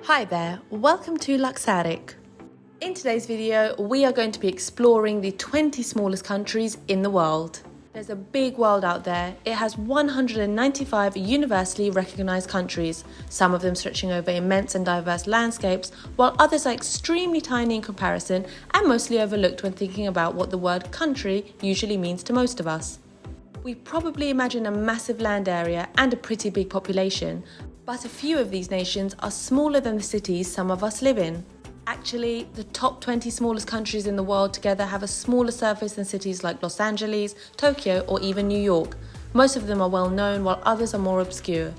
Hi there, welcome to Luxaric. In today's video, we are going to be exploring the 20 smallest countries in the world. There's a big world out there. It has 195 universally recognised countries, some of them stretching over immense and diverse landscapes, while others are extremely tiny in comparison and mostly overlooked when thinking about what the word country usually means to most of us. We probably imagine a massive land area and a pretty big population, but a few of these nations are smaller than the cities some of us live in. Actually, the top 20 smallest countries in the world together have a smaller surface than cities like Los Angeles, Tokyo, or even New York. Most of them are well known, while others are more obscure.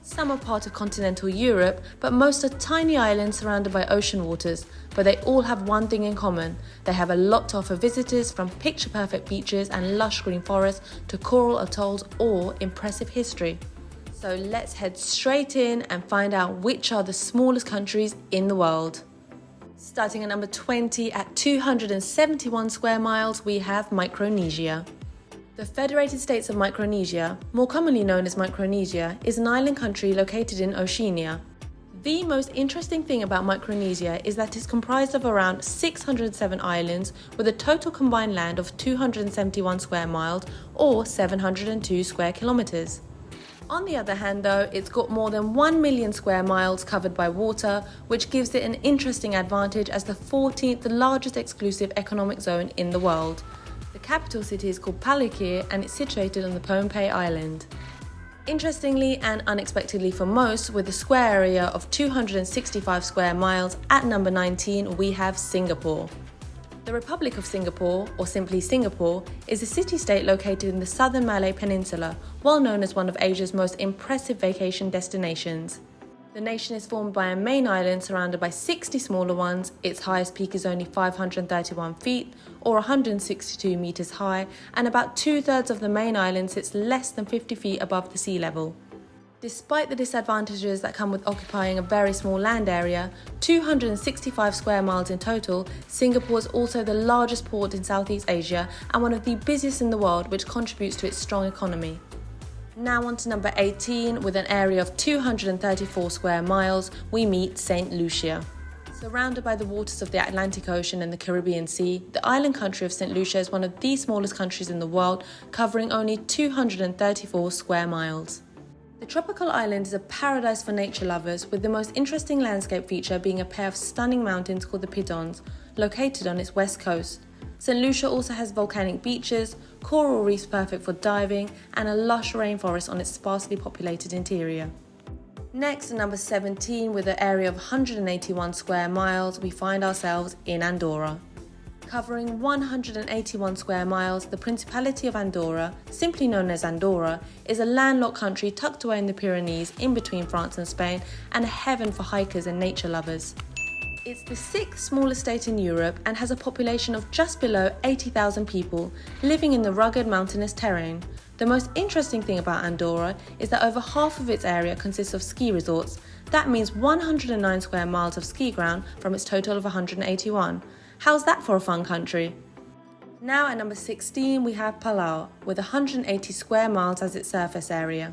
Some are part of continental Europe, but most are tiny islands surrounded by ocean waters. But they all have one thing in common: they have a lot to offer visitors, from picture-perfect beaches and lush green forests to coral atolls or impressive history. So let's head straight in and find out which are the smallest countries in the world. Starting at number 20 at 271 square miles, we have Micronesia. The Federated States of Micronesia, more commonly known as Micronesia, is an island country located in Oceania. The most interesting thing about Micronesia is that it's comprised of around 607 islands with a total combined land of 271 square miles or 702 square kilometers. On the other hand though, it's got more than 1 million square miles covered by water, which gives it an interesting advantage as the 14th largest exclusive economic zone in the world. The capital city is called Palau and it's situated on the Pohnpei Island. Interestingly and unexpectedly for most, with a square area of 265 square miles, at number 19 we have Singapore. The Republic of Singapore, or simply Singapore, is a city-state located in the southern Malay Peninsula, well known as one of Asia's most impressive vacation destinations. The nation is formed by a main island surrounded by 60 smaller ones. Its highest peak is only 531 feet, or 162 metres high, and about two-thirds of the main island sits less than 50 feet above the sea level. Despite the disadvantages that come with occupying a very small land area, 265 square miles in total, Singapore is also the largest port in Southeast Asia and one of the busiest in the world, which contributes to its strong economy. Now on to number 18, with an area of 234 square miles, we meet St. Lucia. Surrounded by the waters of the Atlantic Ocean and the Caribbean Sea, the island country of St. Lucia is one of the smallest countries in the world, covering only 234 square miles. The tropical island is a paradise for nature lovers, with the most interesting landscape feature being a pair of stunning mountains called the Pitons, located on its west coast. St. Lucia also has volcanic beaches, coral reefs perfect for diving, and a lush rainforest on its sparsely populated interior. Next, at number 17, with an area of 181 square miles, we find ourselves in Andorra. Covering 181 square miles, the Principality of Andorra, simply known as Andorra, is a landlocked country tucked away in the Pyrenees in between France and Spain, and a heaven for hikers and nature lovers. It's the 6th smallest state in Europe and has a population of just below 80,000 people, living in the rugged mountainous terrain. The most interesting thing about Andorra is that over half of its area consists of ski resorts. That means 109 square miles of ski ground from its total of 181. How's that for a fun country? Now at number 16 we have Palau, with 180 square miles as its surface area.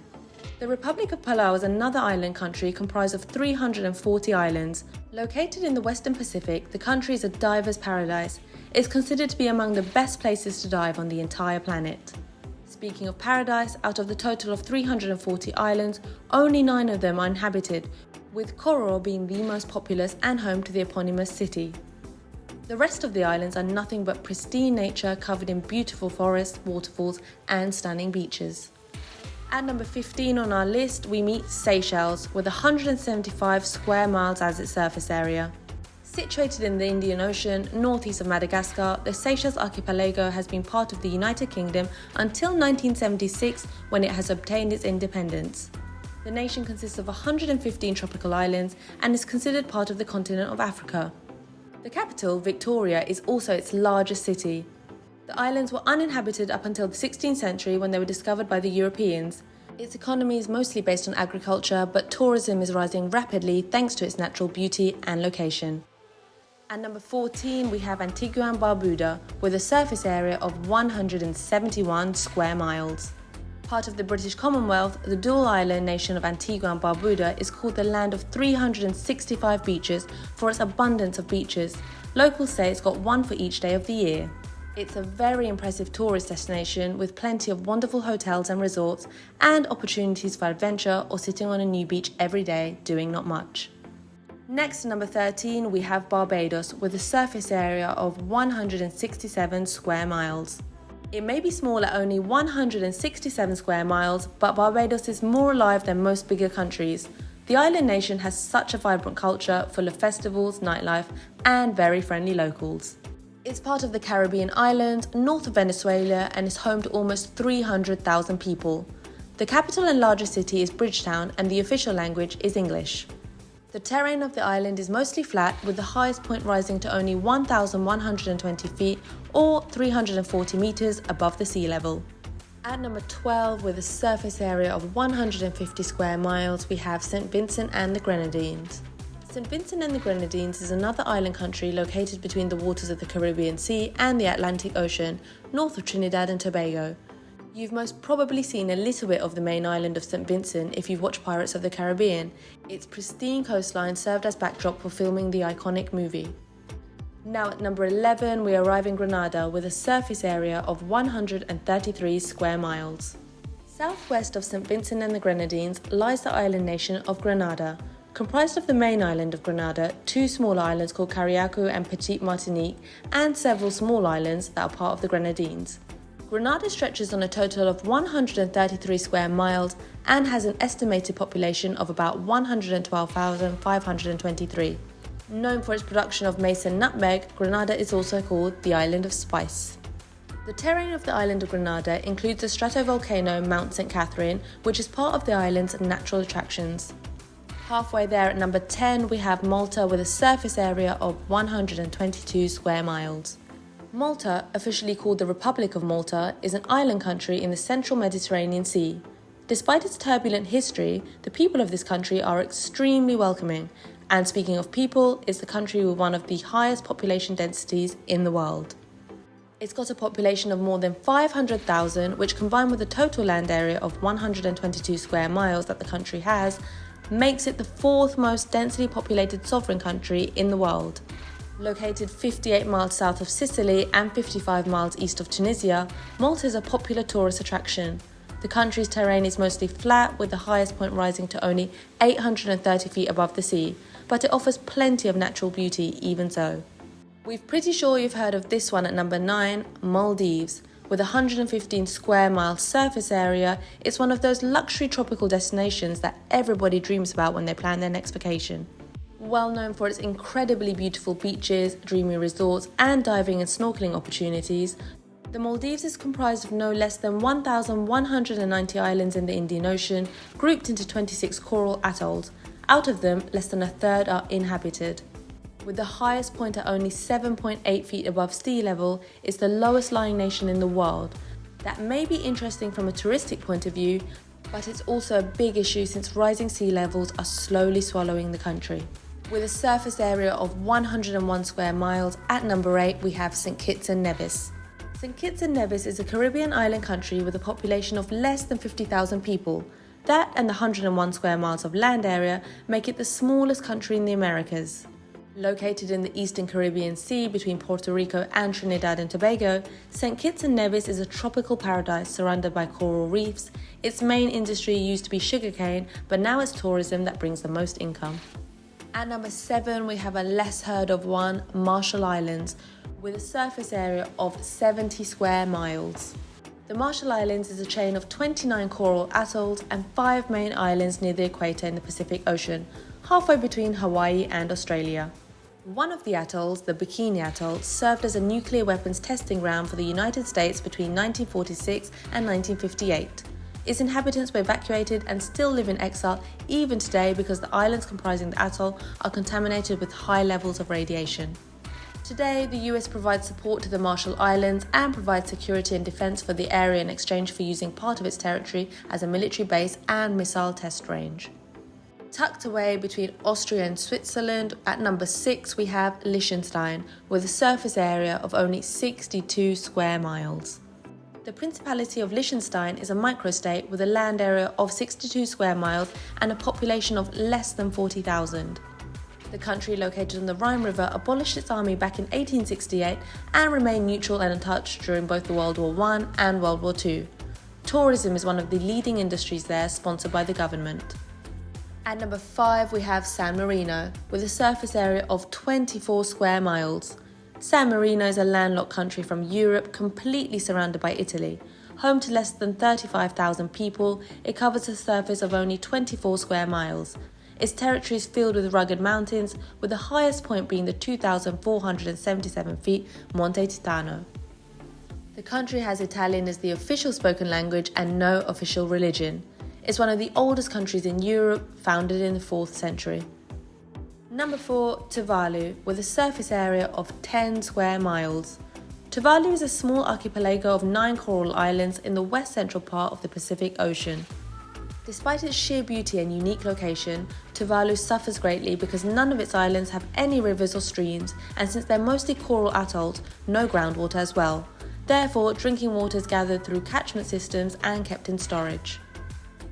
The Republic of Palau is another island country comprised of 340 islands. Located in the Western Pacific, the country is a diver's paradise. It's considered to be among the best places to dive on the entire planet. Speaking of paradise, out of the total of 340 islands, only 9 of them are inhabited, with Coral being the most populous and home to the eponymous city. The rest of the islands are nothing but pristine nature covered in beautiful forests, waterfalls, and stunning beaches. At number 15 on our list, we meet Seychelles, with 175 square miles as its surface area. Situated in the Indian Ocean, northeast of Madagascar, the Seychelles archipelago has been part of the United Kingdom until 1976, when it has obtained its independence. The nation consists of 115 tropical islands and is considered part of the continent of Africa. The capital, Victoria, is also its largest city. The islands were uninhabited up until the 16th century, when they were discovered by the Europeans. Its economy is mostly based on agriculture, but tourism is rising rapidly thanks to its natural beauty and location. At number 14, we have Antigua and Barbuda, with a surface area of 171 square miles. Part of the British Commonwealth, the dual island nation of Antigua and Barbuda is called the land of 365 beaches for its abundance of beaches. Locals say it's got one for each day of the year. It's a very impressive tourist destination with plenty of wonderful hotels and resorts and opportunities for adventure or sitting on a new beach every day doing not much. Next, at number 13, we have Barbados with a surface area of 167 square miles. It may be small at only 167 square miles, but Barbados is more alive than most bigger countries. The island nation has such a vibrant culture full of festivals, nightlife, and very friendly locals. It's part of the Caribbean islands, north of Venezuela, and is home to almost 300,000 people. The capital and largest city is Bridgetown, and the official language is English. The terrain of the island is mostly flat, with the highest point rising to only 1,120 feet or 340 meters above the sea level. At number 12, with a surface area of 150 square miles, we have St. Vincent and the Grenadines. St. Vincent and the Grenadines is another island country located between the waters of the Caribbean Sea and the Atlantic Ocean, north of Trinidad and Tobago. You've most probably seen a little bit of the main island of St. Vincent if you've watched Pirates of the Caribbean. Its pristine coastline served as backdrop for filming the iconic movie. Now at number 11, we arrive in Grenada with a surface area of 133 square miles. Southwest of St. Vincent and the Grenadines lies the island nation of Grenada. Comprised of the main island of Grenada, two smaller islands called Carriacou and Petite Martinique, and several small islands that are part of the Grenadines. Grenada stretches on a total of 133 square miles and has an estimated population of about 112,523. Known for its production of mace and nutmeg, Grenada is also called the Island of Spice. The terrain of the island of Grenada includes the stratovolcano Mount St. Catherine, which is part of the island's natural attractions. Halfway there at number 10, we have Malta with a surface area of 122 square miles. Malta, officially called the Republic of Malta, is an island country in the central Mediterranean Sea. Despite its turbulent history, the people of this country are extremely welcoming, and speaking of people, it's the country with one of the highest population densities in the world. It's got a population of more than 500,000, which combined with the total land area of 122 square miles that the country has, makes it the fourth most densely populated sovereign country in the world. Located 58 miles south of Sicily and 55 miles east of Tunisia, Malta is a popular tourist attraction. The country's terrain is mostly flat, with the highest point rising to only 830 feet above the sea, but it offers plenty of natural beauty even so. We're pretty sure you've heard of this one at number 9, Maldives. With a 115 square mile surface area, it's one of those luxury tropical destinations that everybody dreams about when they plan their next vacation. Well known for its incredibly beautiful beaches, dreamy resorts, and diving and snorkeling opportunities, the Maldives is comprised of no less than 1,190 islands in the Indian Ocean, grouped into 26 coral atolls. Out of them, less than a third are inhabited. With the highest point at only 7.8 feet above sea level, it's the lowest lying nation in the world. That may be interesting from a touristic point of view, but it's also a big issue since rising sea levels are slowly swallowing the country. With a surface area of 101 square miles, at number 8 we have St. Kitts and Nevis. St. Kitts and Nevis is a Caribbean island country with a population of less than 50,000 people. That and the 101 square miles of land area make it the smallest country in the Americas. Located in the eastern Caribbean Sea between Puerto Rico and Trinidad and Tobago, St. Kitts and Nevis is a tropical paradise surrounded by coral reefs. Its main industry used to be sugarcane, but now it's tourism that brings the most income. At number 7, we have a less heard of one, Marshall Islands, with a surface area of 70 square miles. The Marshall Islands is a chain of 29 coral atolls and 5 main islands near the equator in the Pacific Ocean, halfway between Hawaii and Australia. One of the atolls, the Bikini Atoll, served as a nuclear weapons testing ground for the United States between 1946 and 1958. Its inhabitants were evacuated and still live in exile even today because the islands comprising the atoll are contaminated with high levels of radiation. Today, the US provides support to the Marshall Islands and provides security and defense for the area in exchange for using part of its territory as a military base and missile test range. Tucked away between Austria and Switzerland, at number 6 we have Liechtenstein, with a surface area of only 62 square miles. The Principality of Liechtenstein is a microstate with a land area of 62 square miles and a population of less than 40,000. The country, located on the Rhine River, abolished its army back in 1868 and remained neutral and untouched during both the World War I and World War II. Tourism is one of the leading industries there, sponsored by the government. At number 5, we have San Marino, with a surface area of 24 square miles. San Marino is a landlocked country from Europe, completely surrounded by Italy. Home to less than 35,000 people, it covers a surface of only 24 square miles. Its territory is filled with rugged mountains, with the highest point being the 2,477 feet Monte Titano. The country has Italian as the official spoken language and no official religion. It's one of the oldest countries in Europe, founded in the 4th century. Number 4, Tuvalu, with a surface area of 10 square miles. Tuvalu is a small archipelago of 9 coral islands in the west central part of the Pacific Ocean. Despite its sheer beauty and unique location, Tuvalu suffers greatly because none of its islands have any rivers or streams, and since they're mostly coral atolls, no groundwater as well. Therefore, drinking water is gathered through catchment systems and kept in storage.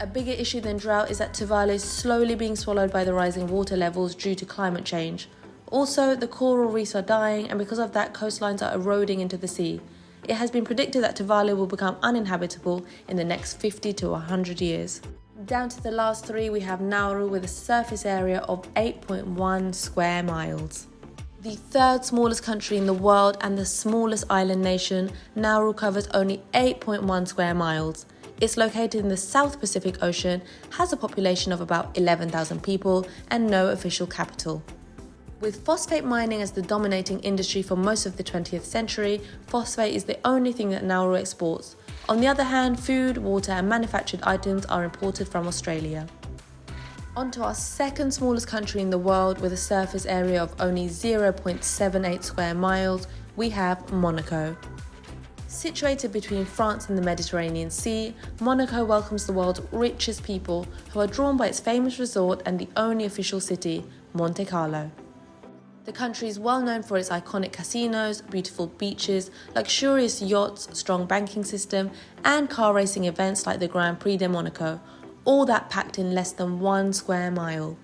A bigger issue than drought is that Tuvalu is slowly being swallowed by the rising water levels due to climate change. Also, the coral reefs are dying, and because of that, coastlines are eroding into the sea. It has been predicted that Tuvalu will become uninhabitable in the next 50 to 100 years. Down to the last 3, we have Nauru, with a surface area of 8.1 square miles. The 3rd smallest country in the world and the smallest island nation, Nauru covers only 8.1 square miles. It's located in the South Pacific Ocean, has a population of about 11,000 people, and no official capital. With phosphate mining as the dominating industry for most of the 20th century, phosphate is the only thing that Nauru exports. On the other hand, food, water, and manufactured items are imported from Australia. On to our 2nd smallest country in the world, with a surface area of only 0.78 square miles, we have Monaco. Situated between France and the Mediterranean Sea, Monaco welcomes the world's richest people, who are drawn by its famous resort and the only official city, Monte Carlo. The country is well known for its iconic casinos, beautiful beaches, luxurious yachts, strong banking system, and car racing events like the Grand Prix de Monaco, all that packed in less than 1 square mile.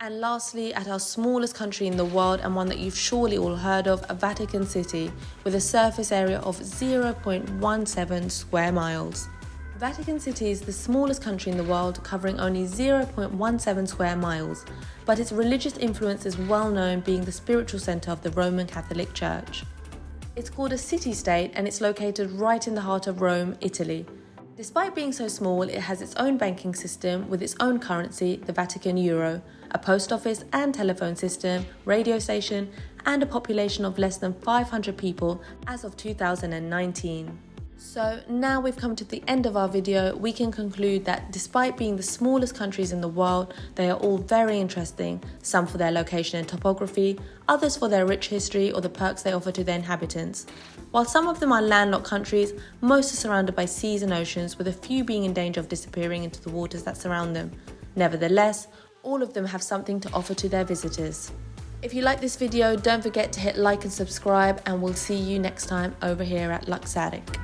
And lastly, at our smallest country in the world, and one that you've surely all heard of, Vatican City, with a surface area of 0.17 square miles. Vatican City is the smallest country in the world, covering only 0.17 square miles, but its religious influence is well known, being the spiritual centre of the Roman Catholic Church. It's called a city-state, and it's located right in the heart of Rome, Italy. Despite being so small, it has its own banking system with its own currency, the Vatican euro, a post office and telephone system, radio station, and a population of less than 500 people as of 2019. So now we've come to the end of our video, we can conclude that despite being the smallest countries in the world, they are all very interesting, some for their location and topography, others for their rich history or the perks they offer to their inhabitants. While some of them are landlocked countries, most are surrounded by seas and oceans, with a few being in danger of disappearing into the waters that surround them. Nevertheless, all of them have something to offer to their visitors. If you like this video, don't forget to hit like and subscribe, and we'll see you next time over here at Luxatic.